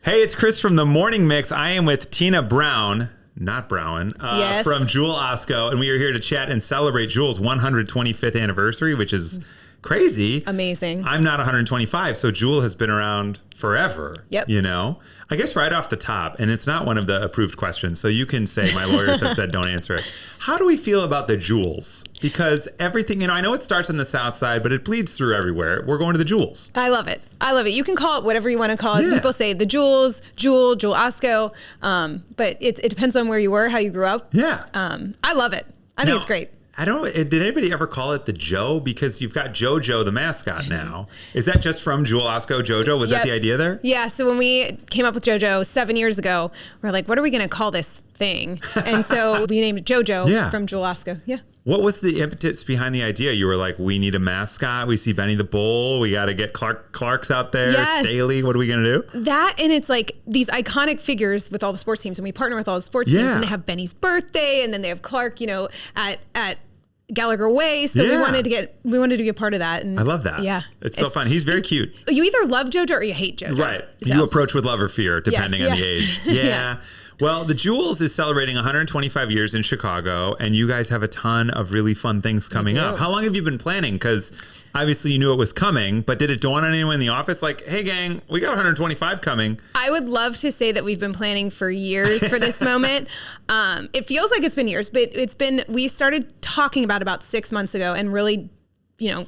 Hey, it's Chris from The Morning Mix. I am with Tina Browen, not Browen, from Jewel-Osco, and we are here to chat and celebrate Jewel's 125th anniversary, which is crazy. Amazing. I'm not 125, so Jewel has been around forever. Yep. You know? I guess right off the top, and it's not one of the approved questions, so you can say my lawyers have said don't answer it. How do we feel about the Jewels? Because everything, I know it starts on the south side, but it bleeds through everywhere. We're going to the Jewels. I love it. You can call it whatever you want to call it. Yeah. People say the Jewels, Jewel-Osco, but it depends on where you were, how you grew up. Yeah. I love it. I think it's great. Did anybody ever call it the Joe? Because you've got JoJo, the mascot now. Is that just from Jewel-Osco, JoJo? Was that the idea there? Yeah. So when we came up with JoJo 7 years ago, we're like, what are we going to call this thing? And so we named it JoJo from Jewel-Osco. Yeah. What was the impetus behind the idea? You were like, we need a mascot. We see Benny the Bull. We got to get Clark's out there. Yes. Staley. What are we going to do? That, and it's like these iconic figures with all the sports teams. And we partner with all the sports teams. And they have Benny's birthday. And then they have Clark, at Gallagher Way. So we wanted to be a part of that. And I love that. Yeah. It's so fun. He's very cute. You either love JoJo or you hate JoJo. Right. So. You approach with love or fear, depending on the age. Yeah. Well, the Jewels is celebrating 125 years in Chicago, and you guys have a ton of really fun things coming up. How long have you been planning? Because obviously you knew it was coming, but did it dawn on anyone in the office like, hey, gang, we got 125 coming? I would love to say that we've been planning for years for this moment. It feels like it's been years, but we started talking about 6 months ago and really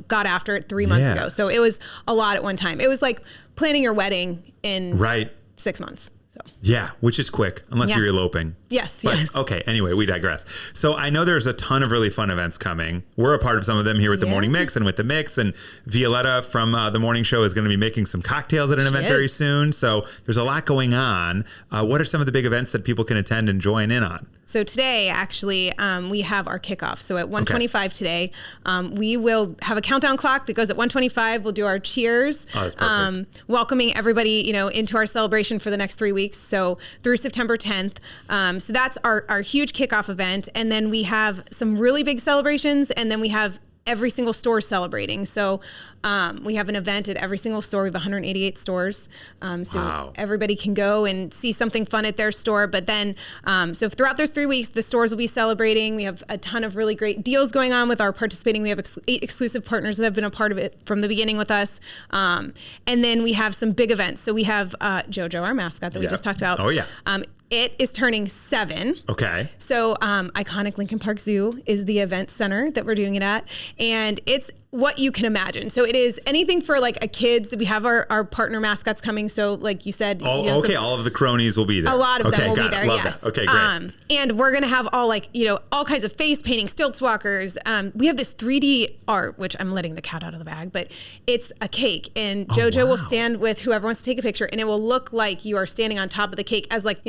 got after it 3 months ago. So it was a lot at one time. It was like planning your wedding in 6 months. So. Yeah, which is quick, unless you're eloping. Yes. Okay, anyway, we digress. So I know there's a ton of really fun events coming. We're a part of some of them here with the Morning Mix and with the Mix. And Violetta from the Morning Show is going to be making some cocktails at an event very soon. So there's a lot going on. What are some of the big events that people can attend and join in on? So today, actually, we have our kickoff. So at 1:25 today, we will have a countdown clock that goes at 1:25. We'll do our cheers, welcoming everybody, into our celebration for the next 3 weeks. So through September 10th. So that's our huge kickoff event. And then we have some really big celebrations. And then we have every single store celebrating. So we have an event at every single store. We have 188 stores. So everybody can go and see something fun at their store. But then, so throughout those 3 weeks, the stores will be celebrating. We have a ton of really great deals going on with our participating. We have 8 exclusive partners that have been a part of it from the beginning with us. And then we have some big events. So we have JoJo, our mascot that we just talked about. Oh, yeah. It is turning 7. Okay. So iconic Lincoln Park Zoo is the event center that we're doing it at. And it's what you can imagine. So it is anything for like a kids. We have our partner mascots coming. So like you said. All of the cronies will be there. A lot of them will be there, Love yes. That. Okay, great. And we're going to have all kinds of face painting, stilts walkers. We have this 3D art, which I'm letting the cat out of the bag, but it's a cake. And JoJo will stand with whoever wants to take a picture, and it will look like you are standing on top of the cake as like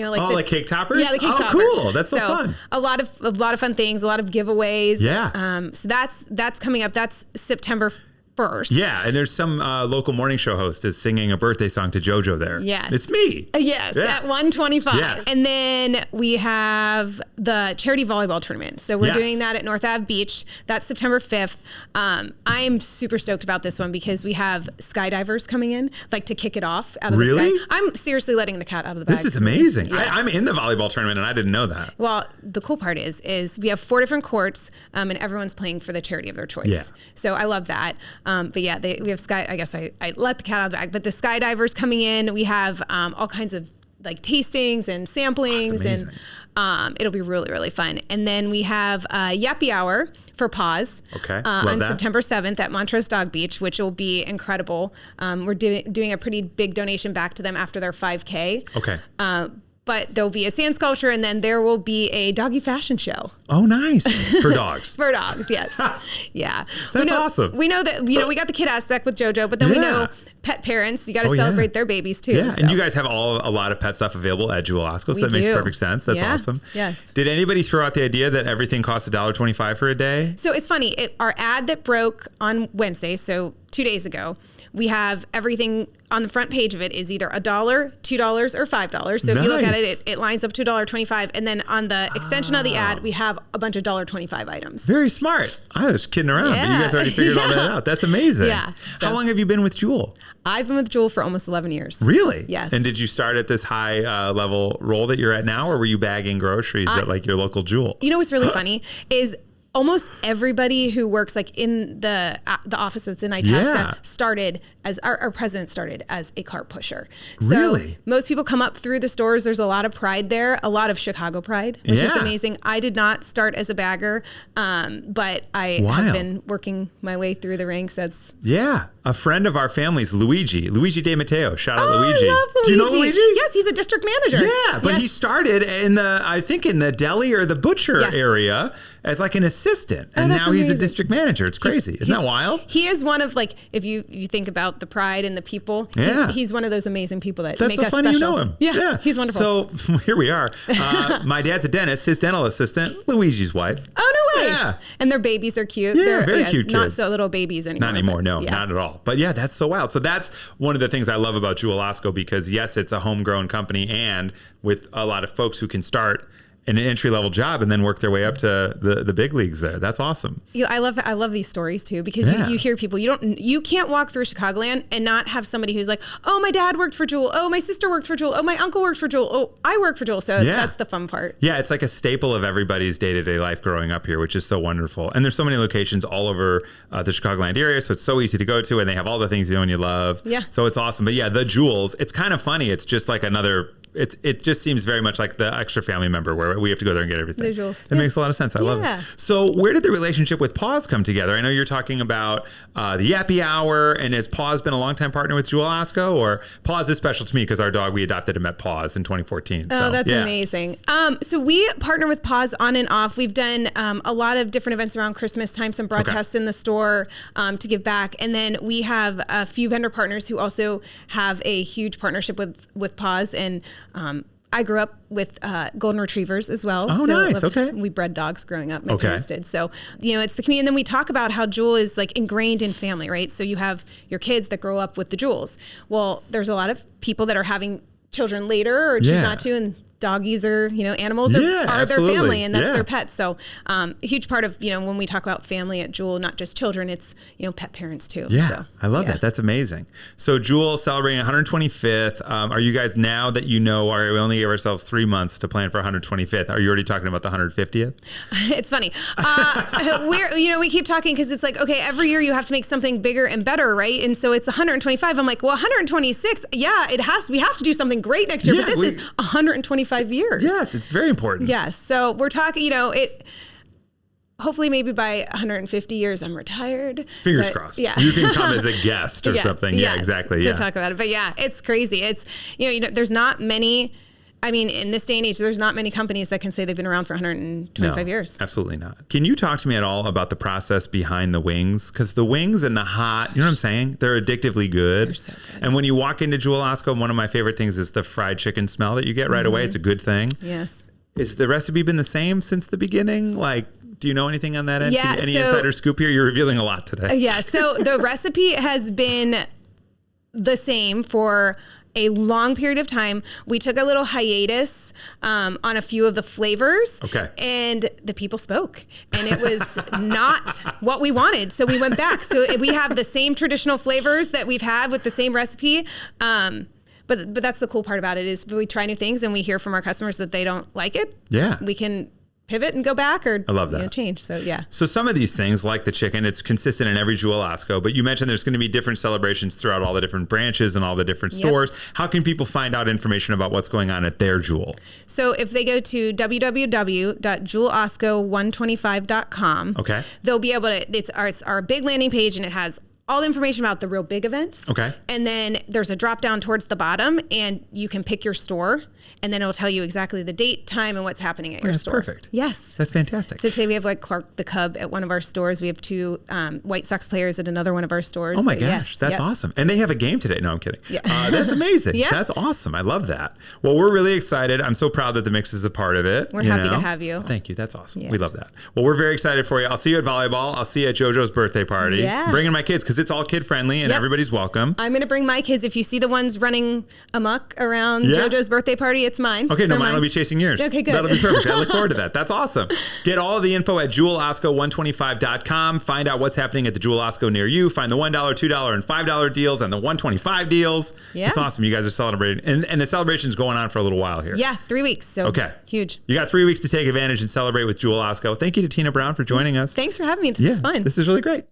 cake toppers? Yeah, the cake topper. Cool. That's so fun. A lot of fun things, a lot of giveaways. Yeah. So that's coming up. That's September 1st. Yeah, and there's some local morning show host is singing a birthday song to JoJo there. Yes. It's me. Yes, at 1:25. Yeah. And then we have the charity volleyball tournament. So we're doing that at North Ave Beach. That's September 5th. I am super stoked about this one because we have skydivers coming in, like to kick it off out of the sky. I'm seriously letting the cat out of the bag. This is amazing. Yeah. I'm in the volleyball tournament and I didn't know that. Well, the cool part is we have 4 different courts and everyone's playing for the charity of their choice. Yeah. So I love that. But yeah, we have I guess I let the cat out of the bag, but the skydivers coming in, we have all kinds of like tastings and samplings and it'll be really, really fun. And then we have Yappy Hour for Paws on September 7th at Montrose Dog Beach, which will be incredible. We're doing a pretty big donation back to them after their 5K. Okay. But there'll be a sand sculpture, and then there will be a doggy fashion show. Oh, nice. For dogs. For dogs, yes. Yeah. That's awesome. We know that, we got the kid aspect with JoJo, but then we know pet parents, you got to celebrate their babies too. Yeah, so. And you guys have a lot of pet stuff available at Jewel-Osco, so that makes perfect sense. That's awesome. Yes. Did anybody throw out the idea that everything costs $1.25 for a day? So it's funny. Our ad that broke on Wednesday, so 2 days ago, we have everything on the front page of it is either $1, $2, or $5. So if you look at it, it lines up to $1.25. And then on the extension of the ad, we have a bunch of $1.25 items. Very smart. I was kidding around, but you guys already figured all that out. That's amazing. Yeah. How long have you been with Jewel? I've been with Jewel for almost 11 years. Really? Yes. And did you start at this high level role that you're at now, or were you bagging groceries at like your local Jewel? You know what's really funny is almost everybody who works like in the office that's in Itasca started as our president started as a cart pusher. So really? Most people come up through the stores. There's a lot of pride there, a lot of Chicago pride, which is amazing. I did not start as a bagger, but I have been working my way through the ranks as a friend of our family's Luigi De Matteo. Shout out Luigi. I love Luigi. Do you know Luigi? Yes, he's a district manager. Yeah, but he started in the deli or the butcher area as like an assistant, and now he's a district manager. It's crazy. Isn't that wild? He is one of like, if you think about the pride and the people, he's one of those amazing people that make us special. That's so funny you know him. Yeah, he's wonderful. So here we are. My dad's a dentist. His dental assistant, Luigi's wife. Oh, no way. Yeah. And their babies are cute. Yeah, They're very cute kids. Not so little babies anymore. Not anymore, no, not at all. But yeah, that's so wild. So that's one of the things I love about Jewel-Osco, because yes, it's a homegrown company, and with a lot of folks who can start in an entry-level job and then work their way up to the big leagues there. That's awesome. Yeah, I love these stories too, because you hear people, you can't walk through Chicagoland and not have somebody who's like, oh, my dad worked for Jewel. Oh, my sister worked for Jewel. Oh, my uncle worked for Jewel. Oh, I work for Jewel. So that's the fun part. Yeah, it's like a staple of everybody's day-to-day life growing up here, which is so wonderful. And there's so many locations all over the Chicagoland area, so it's so easy to go to, and they have all the things you know and you love. Yeah. So it's awesome. But yeah, the Jewels, it's kind of funny. It's just like another... It just seems very much like the extra family member where we have to go there and get everything. Visuals. It makes a lot of sense. I love it. So where did the relationship with Paws come together? I know you're talking about the Yappy Hour, and has Paws been a longtime partner with Jewel-Osco? Or Paws is special to me because our dog, we adopted him at Paws in 2014. Oh, that's amazing. So we partner with Paws on and off. We've done a lot of different events around Christmas time, some broadcasts in the store to give back. And then we have a few vendor partners who also have a huge partnership with Paws. And I grew up with golden retrievers as well. Oh, so nice. Okay. We bred dogs growing up. My parents did. So, it's the community. And then we talk about how Jewel is like ingrained in family, right? So you have your kids that grow up with the Jewels. Well, there's a lot of people that are having children later or choose not to, and doggies are, animals are their family, and that's their pets. So a huge part of, when we talk about family at Jewel, not just children, it's, pet parents too. Yeah, so, I love that. That's amazing. So Jewel celebrating 125th. Are you guys, now that we only gave ourselves 3 months to plan for 125th, are you already talking about the 150th? It's funny. We keep talking because it's like, okay, every year you have to make something bigger and better, right? And so it's 125. I'm like, well, 126. Yeah, we have to do something great next year, but this is 125 years. Yes, it's very important. Yes. So we're talking, hopefully maybe by 150 years I'm retired. Fingers crossed. Yeah. You can come as a guest or something. Yeah, exactly. To talk about it. But yeah, it's crazy. It's, there's not many, in this day and age, there's not many companies that can say they've been around for 125 years. Absolutely not. Can you talk to me at all about the process behind the wings? Because the wings and the hot, you know what I'm saying? They're addictively good. They're so good. And when you walk into Jewel-Osco, one of my favorite things is the fried chicken smell that you get right away. It's a good thing. Yes. Is the recipe been the same since the beginning? Like, do you know anything on that end? Yeah, Any insider scoop here? You're revealing a lot today. Yeah. So the recipe has been the same for a long period of time. We took a little hiatus on a few of the flavors. Okay. And the people spoke. And it was not what we wanted. So we went back. So we have the same traditional flavors that we've had with the same recipe. But that's the cool part about it, is we try new things and we hear from our customers that they don't like it. Yeah. We can pivot and go back, or I love that. Change. So yeah. So some of these things, like the chicken, it's consistent in every Jewel-Osco, but you mentioned there's going to be different celebrations throughout all the different branches and all the different stores. How can people find out information about what's going on at their Jewel? So if they go to www.jewelosco125.com, they'll be able to, it's our big landing page, and it has all the information about the real big events. Okay. And then there's a drop down towards the bottom, and you can pick your store, and then it'll tell you exactly the date, time, and what's happening at your store. That's perfect. Yes. That's fantastic. So today we have like Clark the Cub at one of our stores. We have 2 White Sox players at another one of our stores. Oh my gosh, that's awesome. And they have a game today. No, I'm kidding. Yeah. That's amazing. That's awesome. I love that. Well, we're really excited. I'm so proud that the mix is a part of it. We're happy to have you. Thank you. That's awesome. We love that. Well, we're very excited for you. I'll see you at volleyball. I'll see you at JoJo's birthday party. Yeah. Bringing my kids, because it's all kid friendly and everybody's welcome. I'm going to bring my kids. If you see the ones running amok around JoJo's birthday party, party, it's mine. Okay, no, mine will be chasing yours. Okay, good. That'll be perfect. I look forward to that. That's awesome. Get all of the info at Jewel-Osco125.com. Find out what's happening at the Jewel-Osco near you. Find the $1, $2, and $5 deals and the $125 deals. Yeah. It's awesome. You guys are celebrating. And the celebration's going on for a little while here. Yeah, 3 weeks. So okay. Huge. You got 3 weeks to take advantage and celebrate with Jewel-Osco. Thank you to Tina Browen for joining us. Thanks for having me. This is fun. This is really great.